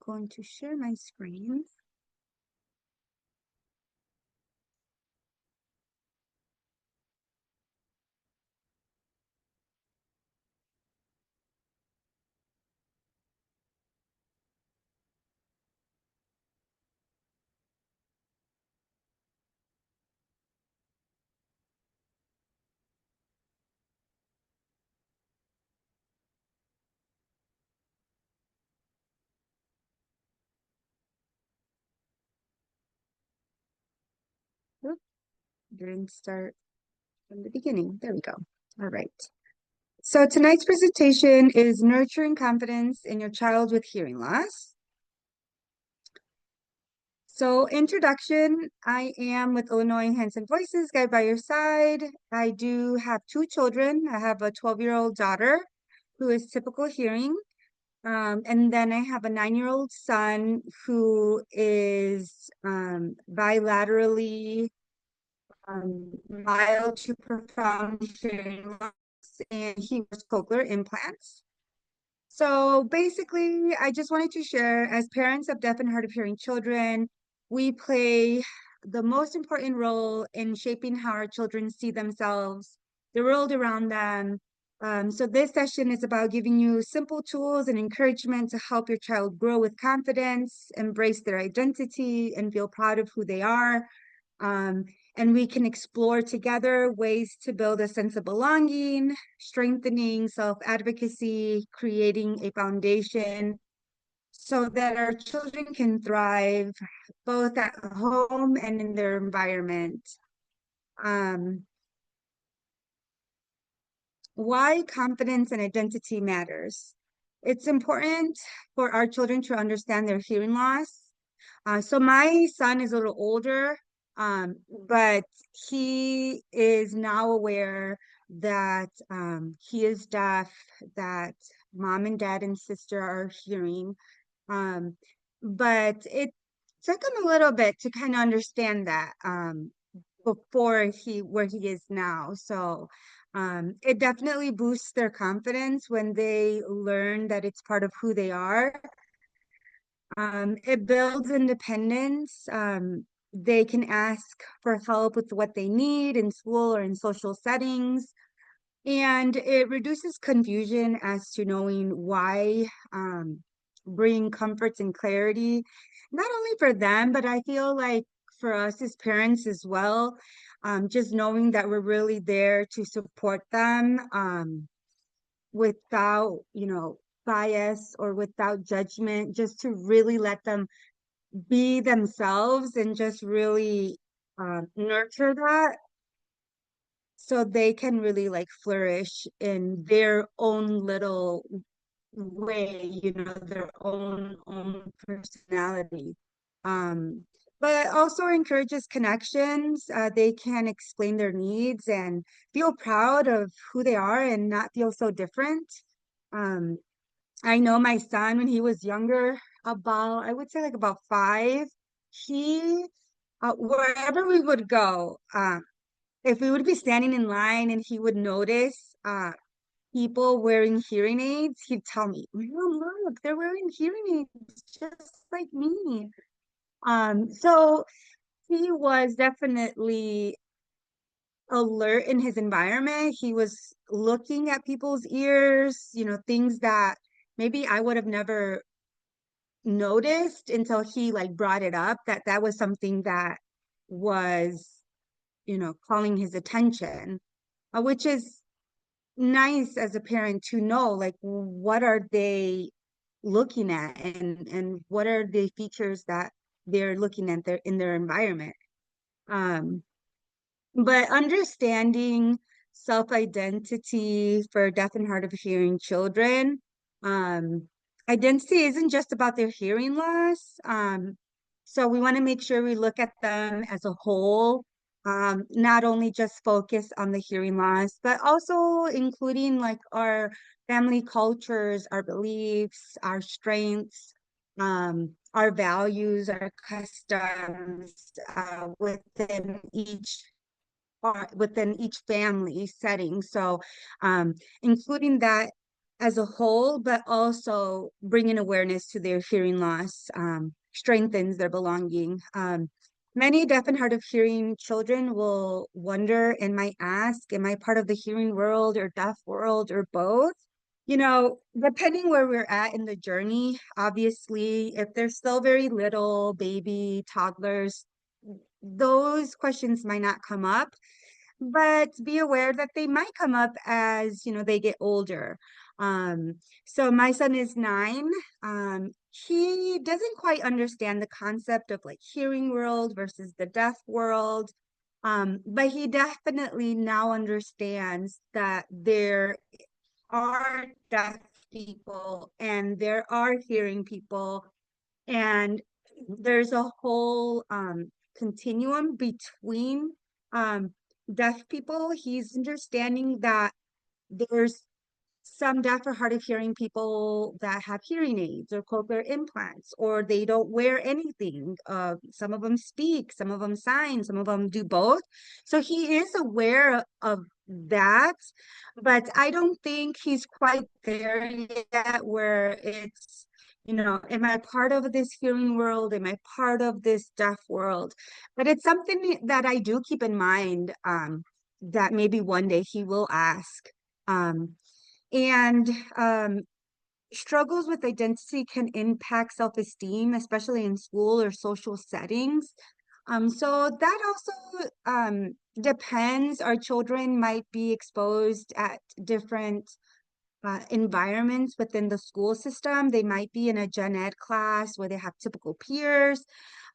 going to share my screen. Oop, didn't start from the beginning. There we go. All right. So tonight's presentation is Nurturing Confidence in Your Child with Hearing Loss. So introduction, I am with Illinois Hands and Voices, Guide by Your Side. I do have two children. I have a 12-year-old daughter who is typical hearing. And then I have a 9-year-old son who is bilaterally mild to profound hearing loss, and he wears cochlear implants. So basically, I just wanted to share, as parents of deaf and hard of hearing children, we play the most important role in shaping how our children see themselves, the world around them. So this session is about giving you simple tools and encouragement to help your child grow with confidence, embrace their identity, and feel proud of who they are. And we can explore together ways to build a sense of belonging, strengthening self-advocacy, creating a foundation so that our children can thrive both at home and in their environment. Why confidence and identity matters. It's important for our children to understand their hearing loss. So my son is a little older, but he is now aware that he is deaf, that mom and dad and sister are hearing. But it took him a little bit to kind of understand that before where he is now. So it definitely boosts their confidence when they learn that it's part of who they are. It builds independence. They can ask for help with what they need in school or in social settings. And it reduces confusion as to knowing why, bring comforts and clarity, not only for them, but I feel like for us as parents as well, just knowing that we're really there to support them, without, bias or without judgment, just to really let them be themselves and just really nurture that so they can really like flourish in their own little way, their own personality. Um, but it also encourages connections. They can explain their needs and feel proud of who they are and not feel so different. Um, I know my son when he was younger, about I would say like about 5, he wherever we would go, if we would be standing in line and he would notice people wearing hearing aids, he'd tell me, "Mom, look, they're wearing hearing aids just like me." So he was definitely alert in his environment. He was looking at people's ears, things that maybe I would have never noticed until he like brought it up, that was something that was, calling his attention, which is nice as a parent to know, like, what are they looking at, and what are the features that they're looking at in their environment. Um, but understanding self-identity for deaf and hard of hearing children, um, identity isn't just about their hearing loss. So we want to make sure we look at them as a whole, not only just focus on the hearing loss, but also including like our family cultures, our beliefs, our strengths, our values, our customs, within each family setting. So including that as a whole, but also bringing awareness to their hearing loss strengthens their belonging. Many deaf and hard of hearing children will wonder and might ask, am I part of the hearing world or deaf world or both? You know, depending where we're at in the journey, obviously, if they're still very little, baby, toddlers, those questions might not come up, but be aware that they might come up as, you know, they get older. Um, so my son is 9. He doesn't quite understand the concept of like hearing world versus the deaf world. But he definitely now understands that there are deaf people and there are hearing people, and there's a whole continuum between um deaf people. He's understanding that there's some deaf or hard of hearing people that have hearing aids or cochlear implants, or they don't wear anything. Some of them speak, some of them sign, some of them do both. So he is aware of that, but I don't think he's quite there yet where it's, you know, am I part of this hearing world? Am I part of this deaf world? But it's something that I do keep in mind, that maybe one day he will ask. Um, and struggles with identity can impact self-esteem, especially in school or social settings. So that also depends. Our children might be exposed at different environments within the school system. They might be in a gen ed class where they have typical peers,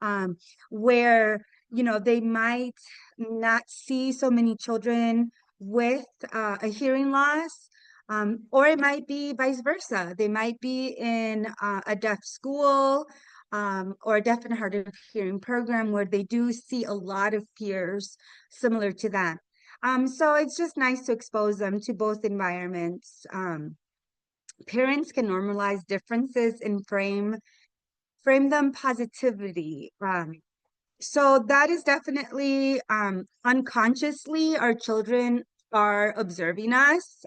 um, where, you know, they might not see so many children with a hearing loss. Or it might be vice versa. They might be in a deaf school, or a deaf and hard of hearing program where they do see a lot of peers similar to that. So it's just nice to expose them to both environments. Parents can normalize differences and frame them positivity. So that is definitely unconsciously our children are observing us.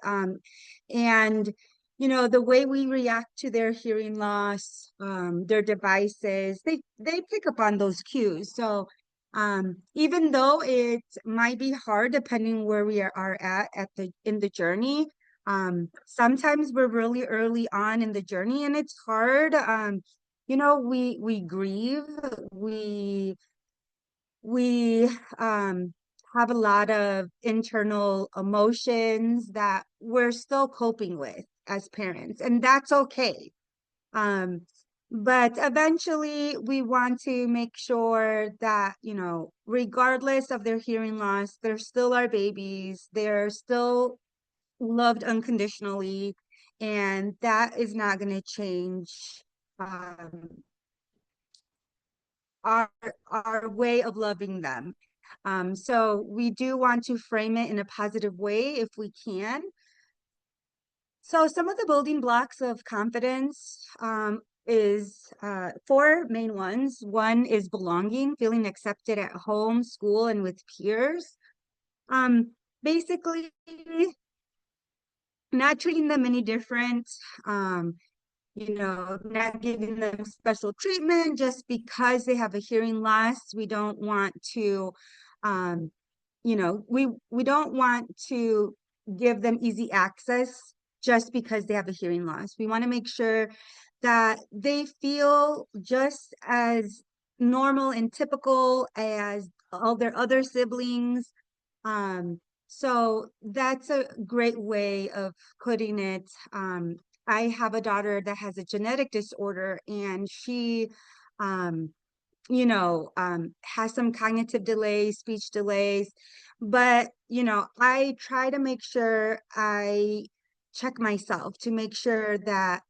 And you know, the way we react to their hearing loss, their devices, they pick up on those cues. So even though it might be hard depending where we are at the in the journey, sometimes we're really early on in the journey and it's hard. You know, we grieve, we we have a lot of internal emotions that we're still coping with as parents, and that's okay. Um, but eventually, we want to make sure that, you know, regardless of their hearing loss, they're still our babies, they're still loved unconditionally, and that is not going to change. Um, our our way of loving them. So we do want to frame it in a positive way if we can. So some of the building blocks of confidence is 4 main ones. One is belonging, feeling accepted at home, school, and with peers. Basically, not treating them any different. Um, you know, not giving them special treatment just because they have a hearing loss. We don't want to, um, you know, we don't want to give them easy access just because they have a hearing loss. We want to make sure that they feel just as normal and typical as all their other siblings. So that's a great way of putting it. I have a daughter that has a genetic disorder, and she, um, you know, has some cognitive delays, speech delays. But, you know, I try to make sure I check myself to make sure that,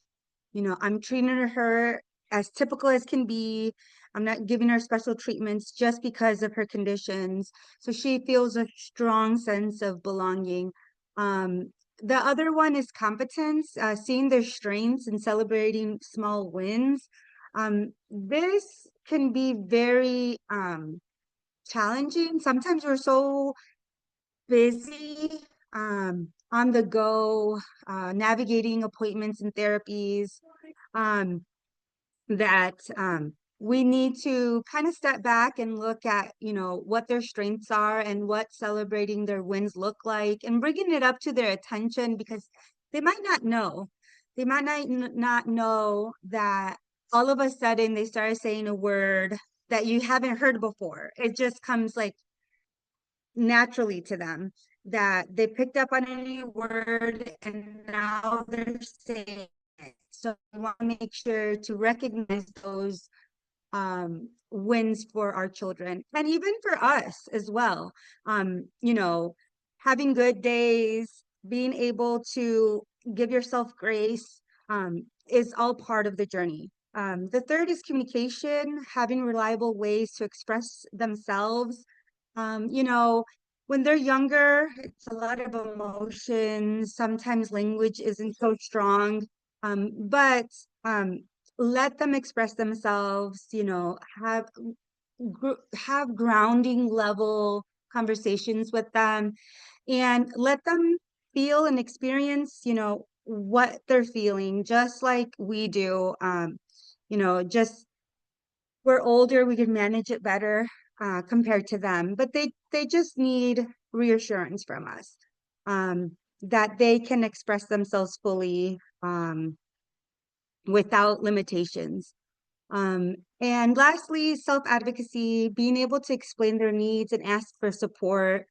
you know, I'm treating her as typical as can be. I'm not giving her special treatments just because of her conditions. So she feels a strong sense of belonging. The other one is competence, seeing their strengths and celebrating small wins. This can be very challenging. Sometimes we're so busy on the go, navigating appointments and therapies, um, that we need to kind of step back and look at, what their strengths are and what celebrating their wins look like and bringing it up to their attention because they might not know. They might not know that all of a sudden they started saying a word that you haven't heard before. It just comes like naturally to them that they picked up on a new word and now they're saying it. So we want to make sure to recognize those wins for our children and even for us as well. Having good days, being able to give yourself grace is all part of the journey. The third is communication, having reliable ways to express themselves. um, you know, when they're younger, it's a lot of emotions. Sometimes language isn't so strong, but um, let them express themselves. Have grounding level conversations with them, and let them feel and experience, what they're feeling, just like we do. Just we're older, we can manage it better compared to them, but they just need reassurance from us that they can express themselves fully without limitations. And lastly, self-advocacy, being able to explain their needs and ask for support,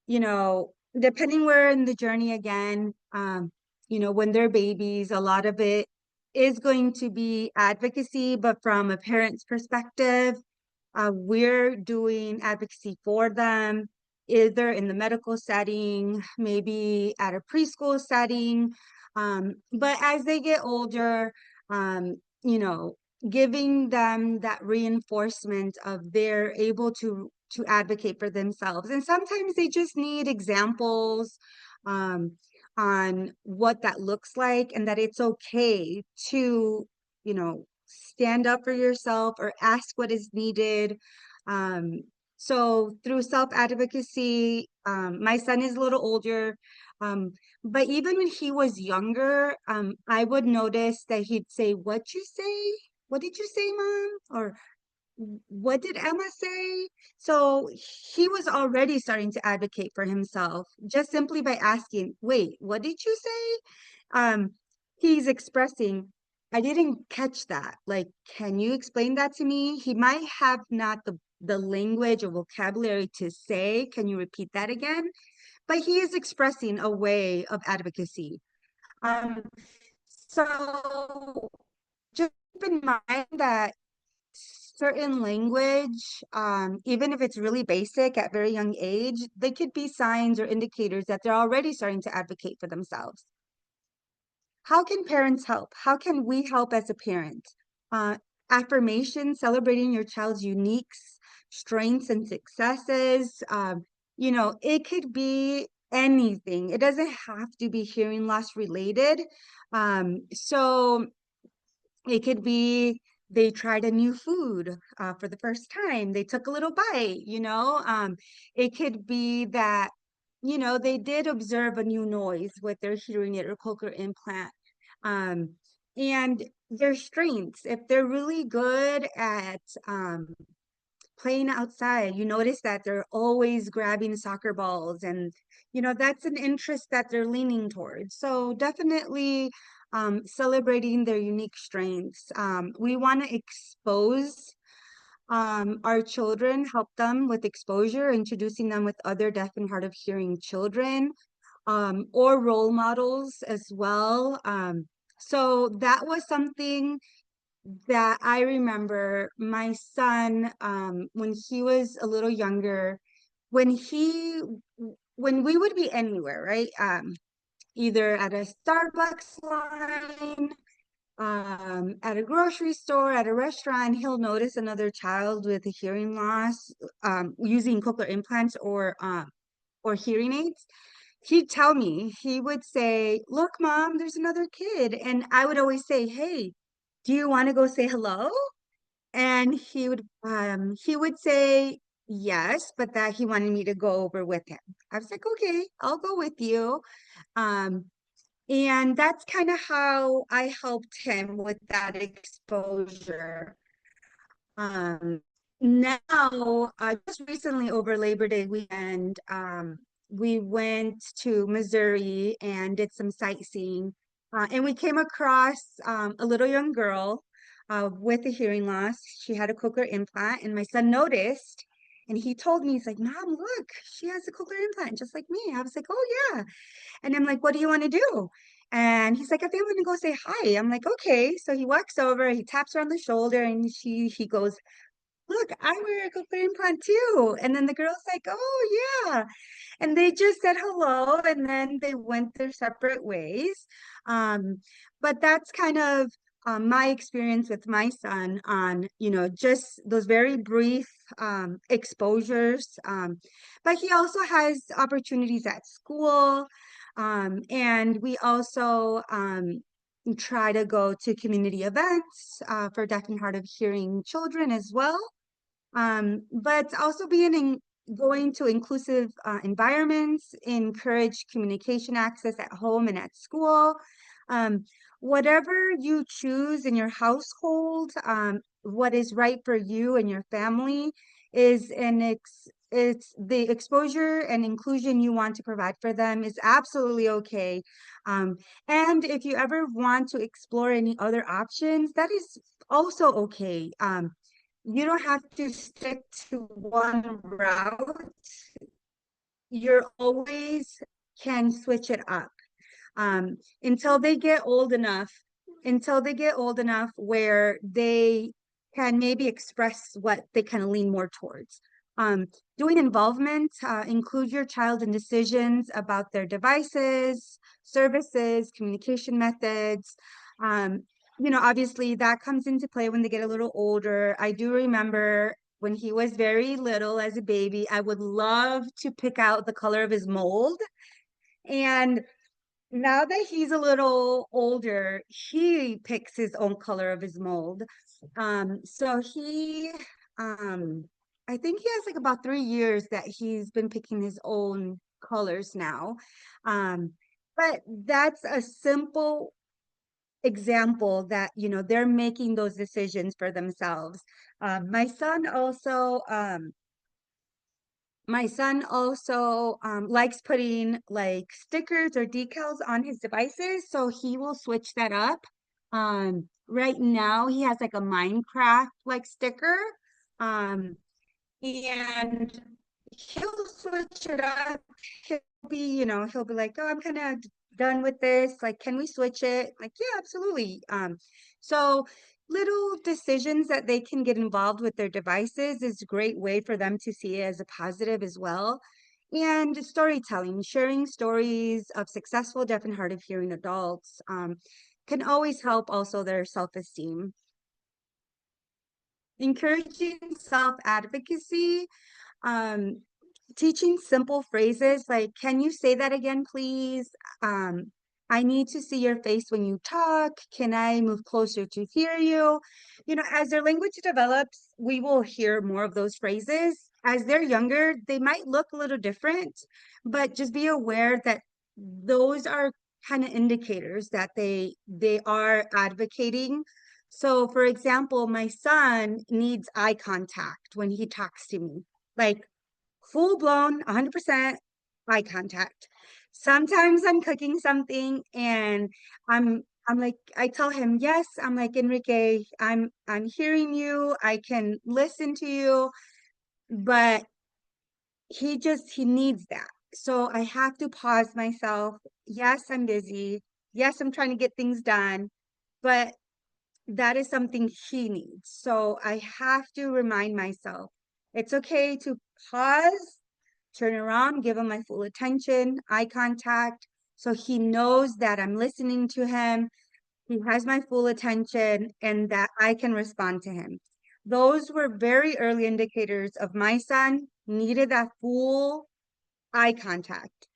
depending where in the journey again, when they're babies, a lot of it is going to be advocacy, but from a parent's perspective, we're doing advocacy for them, either in the medical setting, maybe at a preschool setting. But as they get older, um, you know, giving them that reinforcement of they're able to advocate for themselves. And sometimes they just need examples um, on what that looks like and that it's okay to, stand up for yourself or ask what is needed. Um, so through self-advocacy, my son is a little older, um, but even when he was younger, I would notice that he'd say, "What you say? What did you say, Mom?" Or what did Emma say? So he was already starting to advocate for himself just simply by asking, "Wait, what did you say?" He's expressing, "I didn't catch that. Like, can you explain that to me?" He might have not the language or vocabulary to say, "Can you repeat that again?" But he is expressing a way of advocacy. Um, so just keep in mind that certain language, even if it's really basic at very young age, they could be signs or indicators that they're already starting to advocate for themselves. How can parents help? How can we help as a parent? Uh, Affirmation, celebrating your child's unique strengths and successes. It could be anything. It doesn't have to be hearing loss related. So it could be they tried a new food for the first time. They took a little bite. It could be that, they did observe a new noise with their hearing aid or cochlear implant. Um, and their strengths, if they're really good at playing outside, you notice that they're always grabbing soccer balls, and that's an interest that they're leaning towards. So definitely celebrating their unique strengths. We want to expose our children, help them with exposure, introducing them with other deaf and hard of hearing children, or role models as well. So that was something that I remember my son, when he was a little younger, when he, when we would be anywhere, right? Either at a Starbucks line, at a grocery store, at a restaurant, he'll notice another child with a hearing loss, using cochlear implants or hearing aids. He'd tell me, he would say, "Look, Mom, there's another kid." And I would always say, "Hey, do you want to go say hello?" And he would say, yes, but that he wanted me to go over with him. I was like, okay, I'll go with you. Um, and that's kind of how I helped him with that exposure. Um, Now, just recently over Labor Day weekend, we went to Missouri and did some sightseeing. And we came across a little young girl with a hearing loss. She had a cochlear implant, and my son noticed. And he told me, he's like, Mom, look, she has a cochlear implant just like me. I was like, oh, yeah. And I'm like, what do you want to do? And he's like, I think I'm gonna go say hi. I'm like, okay. So he walks over, he taps her on the shoulder, and he goes, look, I wear a cochlear implant too. And then the girl's like, oh yeah. And they just said hello and then they went their separate ways. Um, but that's kind of my experience with my son on, just those very brief exposures. But he also has opportunities at school. And we also try to go to community events for deaf and hard of hearing children as well. But also being in going to inclusive environments, encourage communication access at home and at school. Um, Whatever you choose in your household, what is right for you and your family is it's the exposure and inclusion you want to provide for them is absolutely okay. Um, and if you ever want to explore any other options, that is also okay. You don't have to stick to one route. You're always can switch it up until they get old enough, where they can maybe express what they kind of lean more towards. Um, Doing involvement, include your child in decisions about their devices, services, communication methods. Um, Obviously that comes into play when they get a little older. I do remember when he was very little as a baby, I would love to pick out the color of his mold. And now that he's a little older, he picks his own color of his mold. So um, I think he has like about 3 years that he's been picking his own colors now. Um, but that's a simple example that, they're making those decisions for themselves. Um, my son also, um, my son also likes putting like stickers or decals on his devices, so he will switch that up. Right now, he has like a Minecraft like sticker, um, and he'll switch it up. He'll be like, "Oh, I'm kind of done with this. Like, can we switch it?" Like, yeah, absolutely. So little decisions that they can get involved with their devices is a great way for them to see it as a positive as well. And storytelling, sharing stories of successful deaf and hard of hearing adults can always help also their self-esteem. Encouraging self-advocacy, um, teaching simple phrases like, can you say that again, please? Um, I need to see your face when you talk. Can I move closer to hear you? As their language develops, we will hear more of those phrases. As they're younger, they might look a little different, but just be aware that those are kind of indicators that they are advocating. So, for example, my son needs eye contact when he talks to me. Like, full blown 100% eye contact. Sometimes I'm cooking something and I'm like I tell him, "Yes, I'm like Enrique, I'm hearing you. I can listen to you." But he needs that. So I have to pause myself. Yes, I'm busy. Yes, I'm trying to get things done, but that is something he needs. So I have to remind myself, it's okay to pause, turn around, give him my full attention, eye contact, so he knows that I'm listening to him, he has my full attention, and that I can respond to him. Those were very early indicators of my son needed that full eye contact.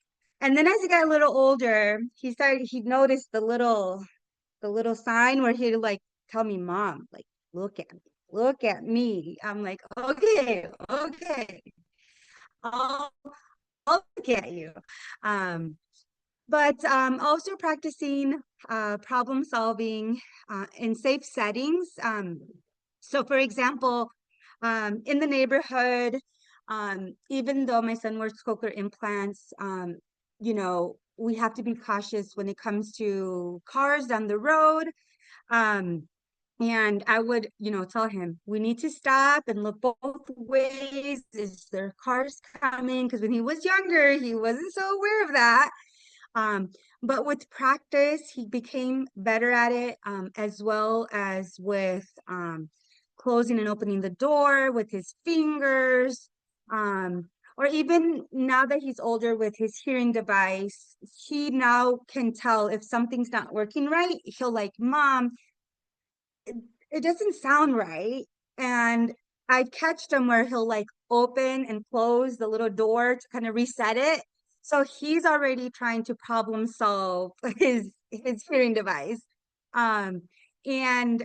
And then as he got a little older, he noticed the little sign where he'd like tell me, Mom, like, look at me. look at me. I'm like, okay, okay, I'll, I'll look at you. Um, but also practicing problem solving in safe settings. So, for example, in the neighborhood, even though my son wears cochlear implants, we have to be cautious when it comes to cars down the road. Um, and I would, tell him, we need to stop and look both ways. Is there cars coming? Because when he was younger, he wasn't so aware of that. Um, but with practice, he became better at it, as well as with closing and opening the door with his fingers. Or even now that he's older with his hearing device, he now can tell if something's not working right. He'll like, Mom, it doesn't sound right. And I catched him where he'll like open and close the little door to kind of reset it. So he's already trying to problem solve his hearing device. Um, and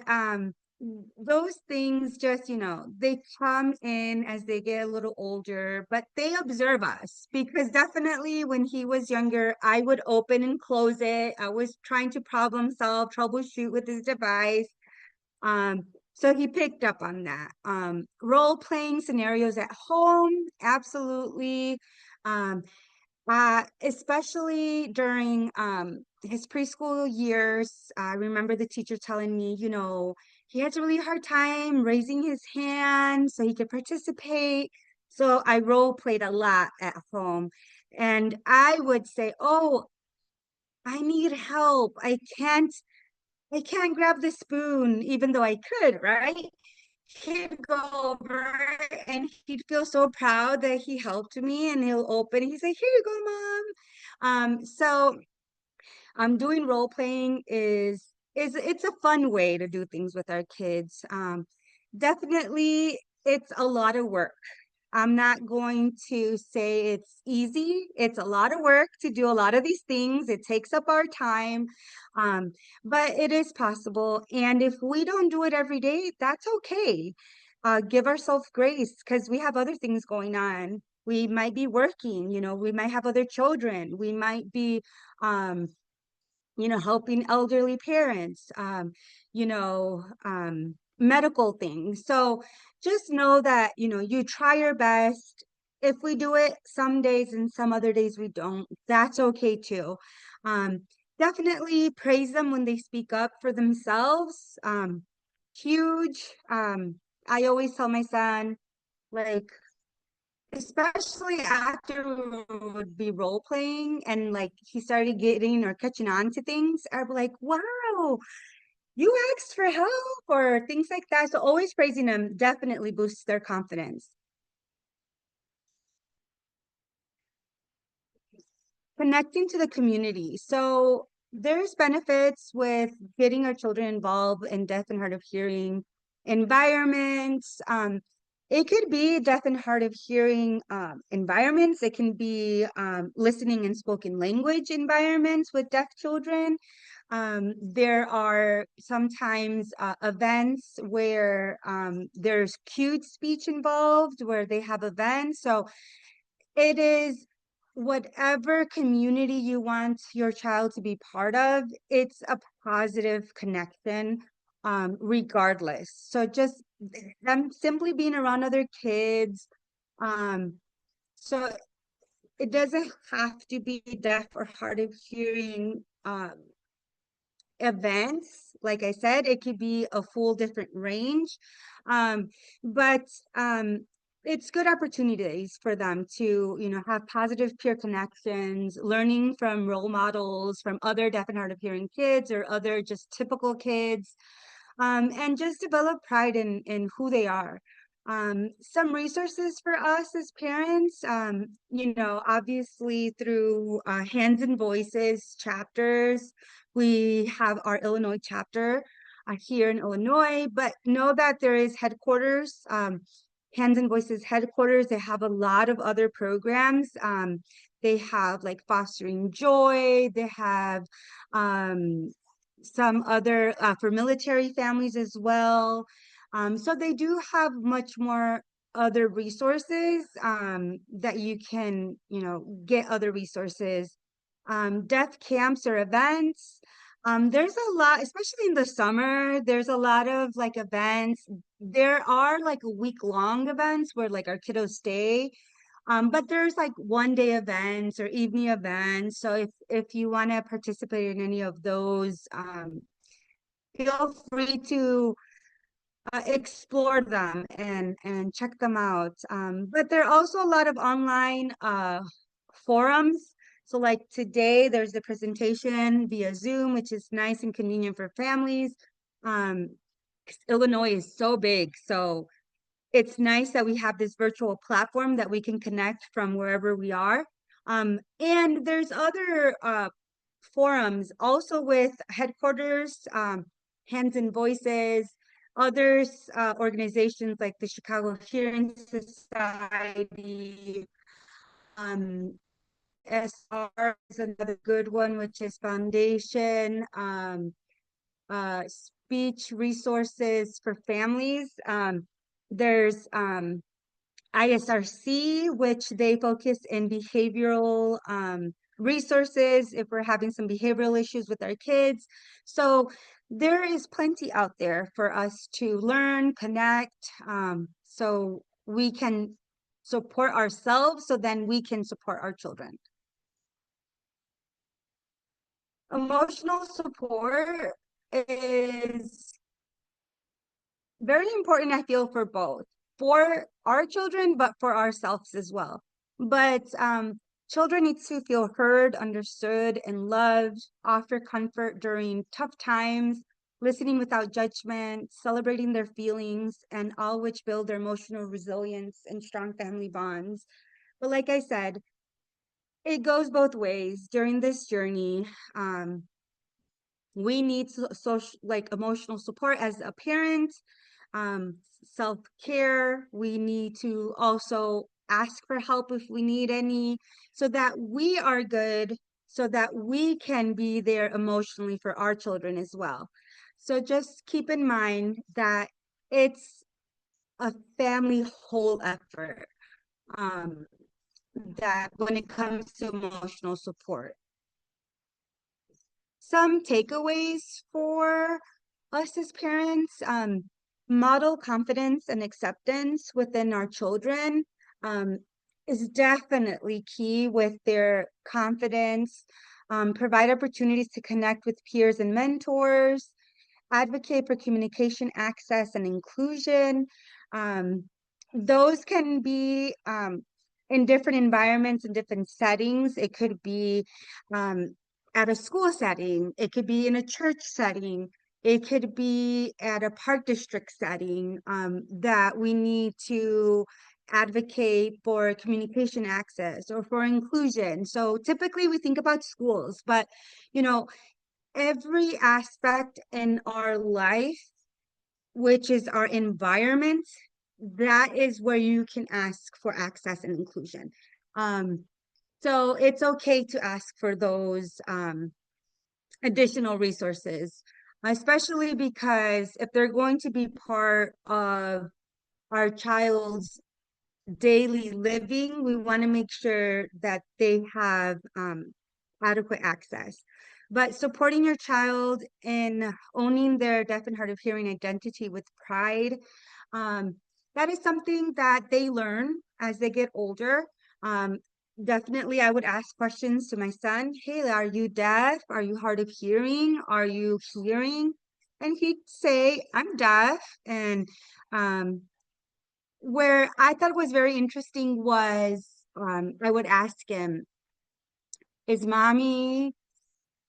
those things just, they come in as they get a little older, but they observe us because definitely when he was younger, I would open and close it. I was trying to problem solve, troubleshoot with his device. um, so he picked up on that. Role playing scenarios at home, absolutely. Um, Especially during his preschool years, I remember the teacher telling me, he has a really hard time raising his hand so he could participate. So I role played a lot at home. And I would say, oh, I need help. I can't grab the spoon, even though I could, right? He'd go over and he'd feel so proud that he helped me and he'll open. He's like, here you go, Mom. So doing role playing is it's a fun way to do things with our kids. Definitely it's a lot of work. I'm not going to say it's easy. It's a lot of work to do a lot of these things. It takes up our time, um, but it is possible. And if we don't do it every day, that's okay. Give ourselves grace because we have other things going on. We might be working, we might have other children. We might be um, helping elderly parents, medical things. So just know that, you try your best. If we do it some days and some other days we don't, that's okay too. Um, Definitely praise them when they speak up for themselves. Huge. I always tell my son, like, especially after we would be role playing and like he started getting or catching on to things, I'm like, wow, you asked for help or things like that. So always praising them definitely boosts their confidence. Connecting to the community. So there's benefits with getting our children involved in deaf and hard of hearing environments. It could be deaf and hard of hearing environments. It can be listening and spoken language environments with deaf children. There are sometimes events where there's cued speech involved, where they have events. So it is whatever community you want your child to be part of, it's a positive connection, regardless. So just them simply being around other kids. Um, so it doesn't have to be deaf or hard of hearing events. Like I said, it could be a full different range. Um, but it's good opportunities for them to, have positive peer connections, learning from role models, from other deaf and hard of hearing kids or other just typical kids, and just develop pride in who they are. Some resources for us as parents, obviously through Hands and Voices chapters, we have our Illinois chapter here in Illinois, but know that there is headquarters, Hands and Voices headquarters. They have a lot of other programs. They have like Fostering Joy. They have um, some other for military families as well. So they do have much more other resources that you can, get other resources. Deaf camps or events. There's a lot, especially in the summer, there's a lot of like events. There are like week-long events where like our kiddos stay. But there's like one day events or evening events. So if you want to participate in any of those, feel free to explore them and check them out. But there are also a lot of online forums. So like today, there's the presentation via Zoom, which is nice and convenient for families. 'Cause Illinois is so big, so it's nice that we have this virtual platform that we can connect from wherever we are. And there's other forums also with headquarters, Hands and Voices, others, organizations like the Chicago Hearing Society, SR is another good one, which is Foundation, Speech Resources for Families. There's ISRC, which they focus in behavioral resources if we're having some behavioral issues with our kids. So there is plenty out there for us to learn, connect, so we can support ourselves, so then we can support our children. Emotional support is very important, I feel, for both, for our children, but for ourselves as well. But children need to feel heard, understood, and loved, offer comfort during tough times, listening without judgment, celebrating their feelings, and all which build their emotional resilience and strong family bonds. But like I said, it goes both ways during this journey. We need social, like emotional support as a parent, self-care. We need to also ask for help if we need any, so that we are good, so that we can be there emotionally for our children as well. So just keep in mind that it's a family whole effort, um, that when it comes to emotional support. Some takeaways for us as parents, model confidence and acceptance within our children, um, is definitely key with their confidence. Provide opportunities to connect with peers and mentors, advocate for communication, access, and inclusion. Um, those can be in different environments and different settings. It could be at a school setting, it could be in a church setting, it could be at a park district setting, that we need to advocate for communication access or for inclusion. So typically we think about schools, but you know, every aspect in our life, which is our environment, that is where you can ask for access and inclusion. Um, so it's okay to ask for those additional resources, especially because if they're going to be part of our child's daily living, we want to make sure that they have adequate access. But supporting your child in owning their deaf and hard of hearing identity with pride, um, that is something that they learn as they get older. Um, Definitely, I would ask questions to my son. Hey, are you deaf? Are you hard of hearing? Are you hearing? And he'd say, I'm deaf. And where I thought was very interesting was, I would ask him, is mommy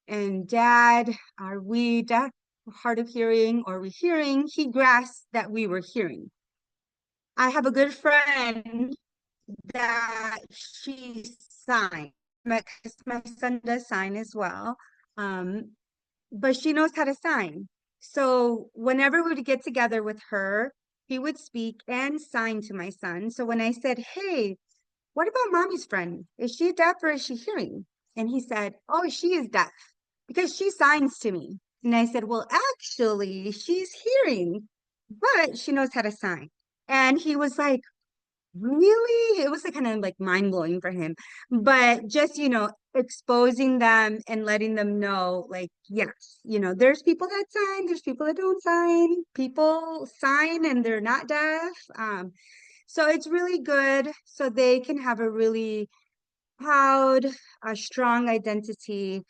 and dad, are we deaf, hard of hearing, or are we hearing? He grasped that we were hearing. I have a good friend that she signed, because my son does sign as well. Um, but she knows how to sign. So whenever we would get together with her, he would speak and sign to my son. So when I said, hey, what about mommy's friend? Is she deaf or is she hearing? And he said, oh, she is deaf because she signs to me. And I said, well, actually, she's hearing. but she knows how to sign. And he was like, really? It was like kind of like mind blowing for him. But just, exposing them and letting them know, like, yes, there's people that sign, there's people that don't sign. People sign and they're not deaf. So it's really good. So they can have a really proud, a strong identity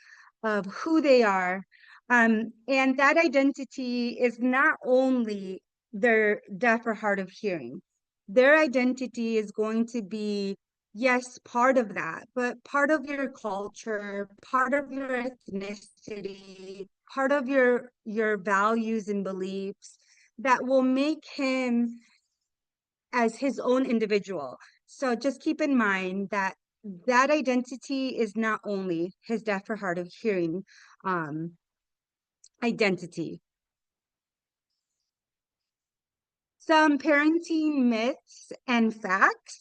of who they are. And that identity is not only their deaf or hard of hearing. Their identity is going to be, yes, part of that, but part of your culture, part of your ethnicity, part of your values and beliefs that will make him as his own individual. So just keep in mind that that identity is not only his deaf or hard of hearing um, identity. Some parenting myths and facts.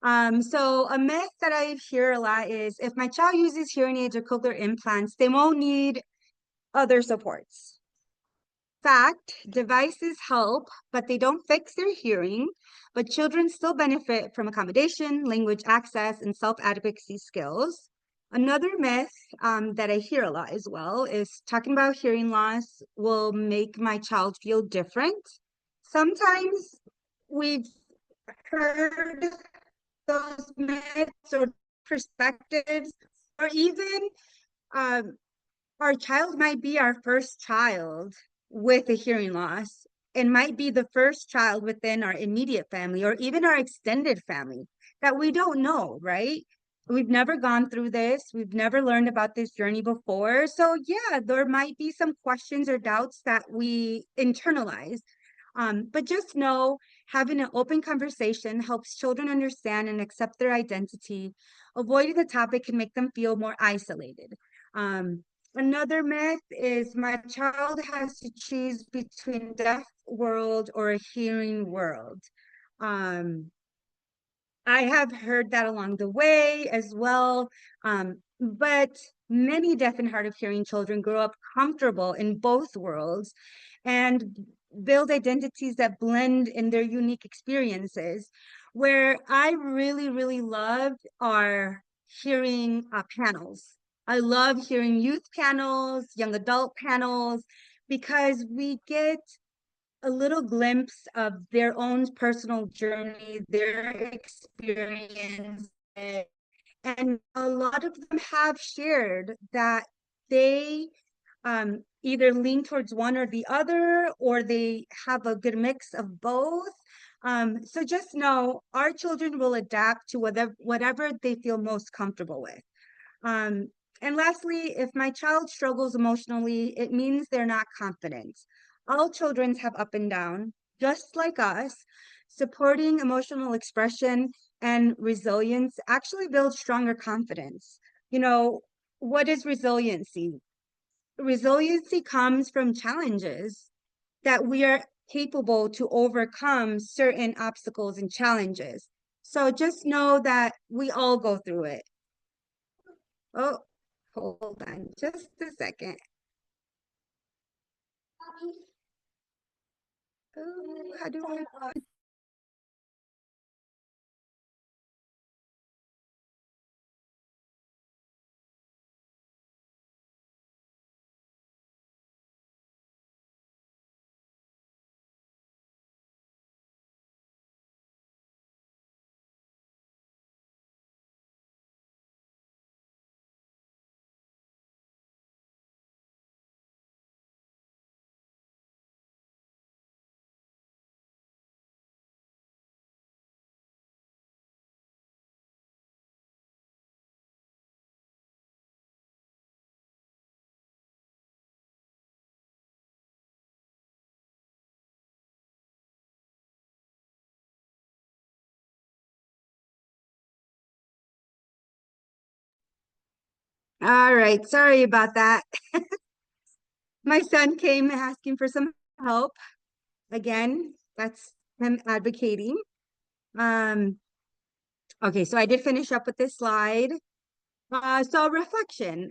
So a myth that I hear a lot is if my child uses hearing aids or cochlear implants, they won't need other supports. Fact, devices help, but they don't fix their hearing. But children still benefit from accommodation, language access, and self-advocacy skills. Another myth that I hear a lot as well is talking about hearing loss will make my child feel different. Sometimes we've heard those myths or perspectives, or even um, our child might be our first child with a hearing loss and might be the first child within our immediate family or even our extended family that we don't know, right? We've never gone through this. We've never learned about this journey before. So, yeah, there might be some questions or doubts that we internalize. But just know having an open conversation helps children understand and accept their identity. Avoiding the topic can make them feel more isolated. Another myth is my child has to choose between deaf world or a hearing world. Um, I have heard that along the way as well. But many deaf and hard of hearing children grow up comfortable in both worlds and build identities that blend in their unique experiences. Where I really, really love are hearing panels. I love hearing youth panels, young adult panels, because we get a little glimpse of their own personal journey, their experience. And a lot of them have shared that they either lean towards one or the other, or they have a good mix of both. So just know our children will adapt to whatever they feel most comfortable with. Um, and lastly, if my child struggles emotionally, it means they're not confident. All children have up and down, just like us. Supporting emotional expression and resilience actually builds stronger confidence. You know, what is resiliency? Resiliency comes from challenges that we are capable to overcome certain obstacles and challenges. So just know that we all go through it. Oh, hold on just a second. Oh, how do I? All right, sorry about that. My son came asking for some help. Again, that's him advocating. Um, okay, so I did finish up with this slide. So reflection.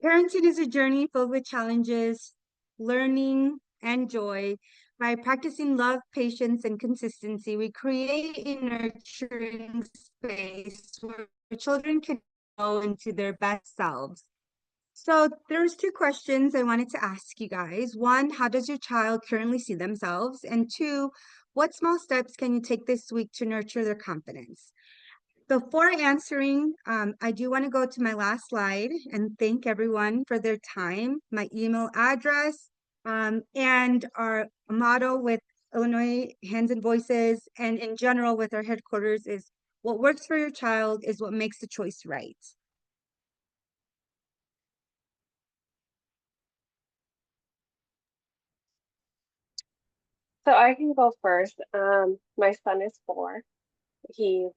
Parenting is a journey filled with challenges, learning, and joy. By practicing love, patience, and consistency, we create a nurturing space where children can grow into their best selves. So there's two questions I wanted to ask you guys. One, how does your child currently see themselves? And two, what small steps can you take this week to nurture their confidence? Before answering, I do want to go to my last slide and thank everyone for their time. My email address and our motto with Illinois Hands and Voices and in general with our headquarters is what works for your child is what makes the choice right. So I can go first. My son is 4. He will